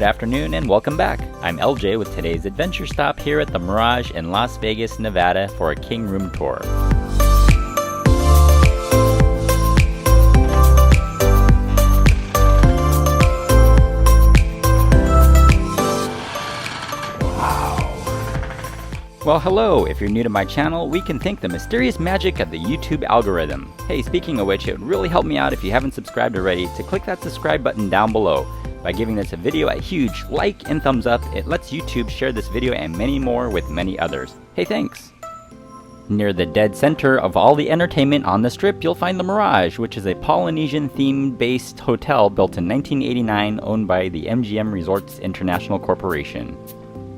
Good afternoon and welcome back. I'm LJ with today's adventure stop here at the Mirage in Las Vegas, Nevada for a King Room tour. Well, hello! If you're new to my channel, we can thank the mysterious magic of the YouTube algorithm. Hey, speaking of which, it would really help me out if you haven't subscribed already to click that subscribe button down below. By giving this a video a huge like and thumbs up, it lets YouTube share this video and many more with many others. Hey, thanks! Near the dead center of all the entertainment on the strip, you'll find the Mirage, which is a Polynesian-themed based hotel built in 1989 owned by the MGM Resorts International Corporation.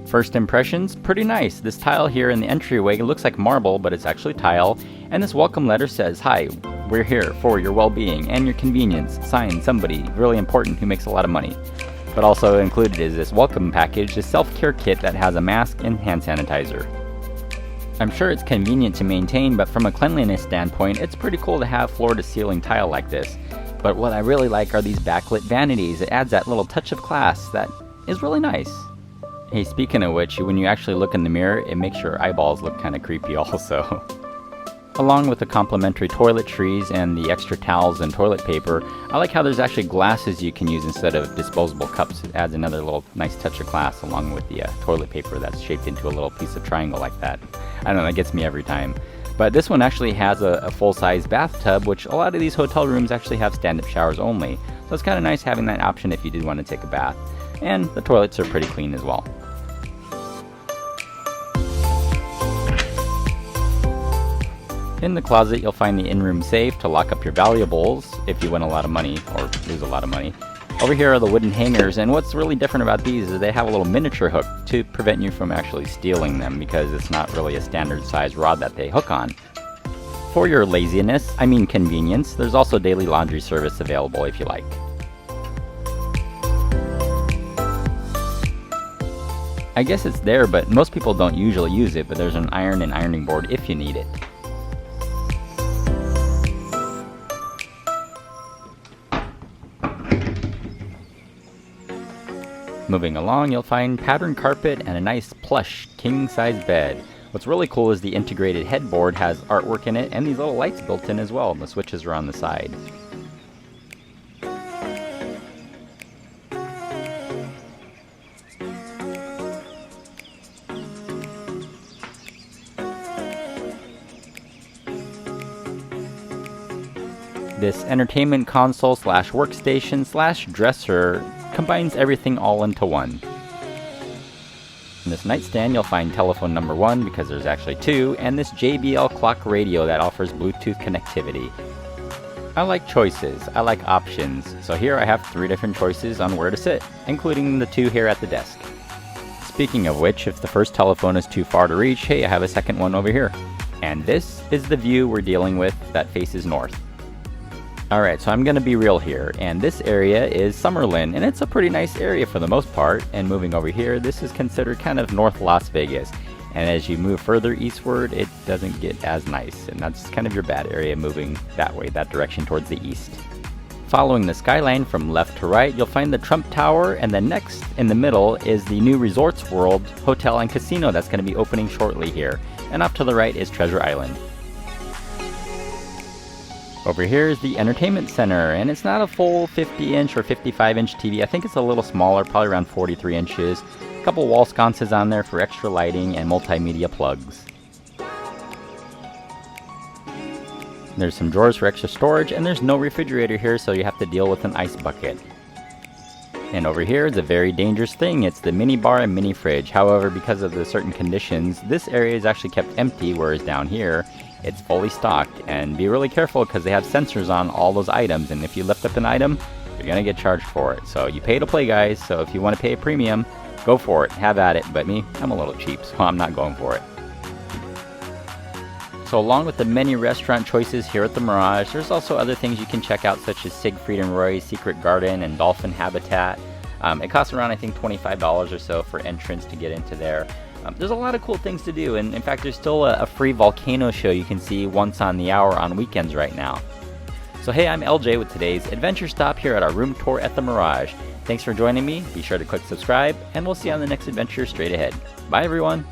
First impressions, pretty nice. This tile here in the entryway looks like marble, but it's actually tile. And this welcome letter says, "Hi, we're here for your well-being and your convenience. Signed, somebody really important who makes a lot of money." But also included is this welcome package, this self-care kit that has a mask and hand sanitizer. I'm sure it's convenient to maintain, but from a cleanliness standpoint, it's pretty cool to have floor-to-ceiling tile like this. But what I really like are these backlit vanities. It adds that little touch of class that is really nice. Hey, speaking of which, when you actually look in the mirror, it makes your eyeballs look kind of creepy also. Along with the complimentary toiletries and the extra towels and toilet paper, I like how there's actually glasses you can use instead of disposable cups. It adds another little nice touch of class along with the toilet paper that's shaped into a little piece of triangle like that. I don't know, that gets me every time. But this one actually has a full-size bathtub, which a lot of these hotel rooms actually have stand-up showers only. So it's kind of nice having that option if you did want to take a bath. And the toilets are pretty clean as well. In the closet, you'll find the in-room safe to lock up your valuables if you win a lot of money or lose a lot of money. Over here are the wooden hangers, and what's really different about these is they have a little miniature hook to prevent you from actually stealing them because it's not really a standard size rod that they hook on. For your convenience, there's also daily laundry service available if you like. I guess it's there, but most people don't usually use it, but there's an iron and ironing board if you need it. Moving along, you'll find patterned carpet and a nice plush king-size bed. What's really cool is the integrated headboard has artwork in it and these little lights built in as well, and the switches are on the side. This entertainment console slash workstation slash dresser combines everything all into one. In this nightstand you'll find telephone number 1 because there's actually 2, and this JBL clock radio that offers Bluetooth connectivity. I like choices, I like options, so here I have 3 different choices on where to sit, including the 2 here at the desk. Speaking of which, if the first telephone is too far to reach, hey, I have a second one over here. And this is the view we're dealing with that faces north. Alright, so I'm going to be real here, and this area is Summerlin, and it's a pretty nice area for the most part, and moving over here, this is considered kind of North Las Vegas, and as you move further eastward, it doesn't get as nice, and that's kind of your bad area moving that way, that direction towards the east. Following the skyline from left to right, you'll find the Trump Tower, and then next in the middle is the new Resorts World Hotel and Casino that's going to be opening shortly here, and off to the right is Treasure Island. Over here is the entertainment center, and it's not a full 50-inch or 55-inch TV. I think it's a little smaller, probably around 43 inches. A couple wall sconces on there for extra lighting and multimedia plugs. There's some drawers for extra storage, and there's no refrigerator here, so you have to deal with an ice bucket. And over here is a very dangerous thing. It's the mini bar and mini fridge. However, because of the certain conditions, this area is actually kept empty, whereas down here, it's fully stocked. And be really careful because they have sensors on all those items, and if you lift up an item, you're gonna get charged for it. So you pay to play, guys, so if you want to pay a premium, go for it, have at it. But me, I'm a little cheap, so I'm not going for it. So along with the many restaurant choices here at the Mirage, there's also other things you can check out, such as Siegfried and Roy's Secret Garden and Dolphin Habitat. It costs around, I think, $25 or so for entrance to get into there. There's a lot of cool things to do, and in fact there's still a free volcano show you can see once on the hour on weekends right now. So hey, I'm LJ with today's adventure stop here at our room tour at the Mirage. Thanks for joining me. Be sure to click subscribe, and we'll see you on the next adventure straight ahead. Bye everyone!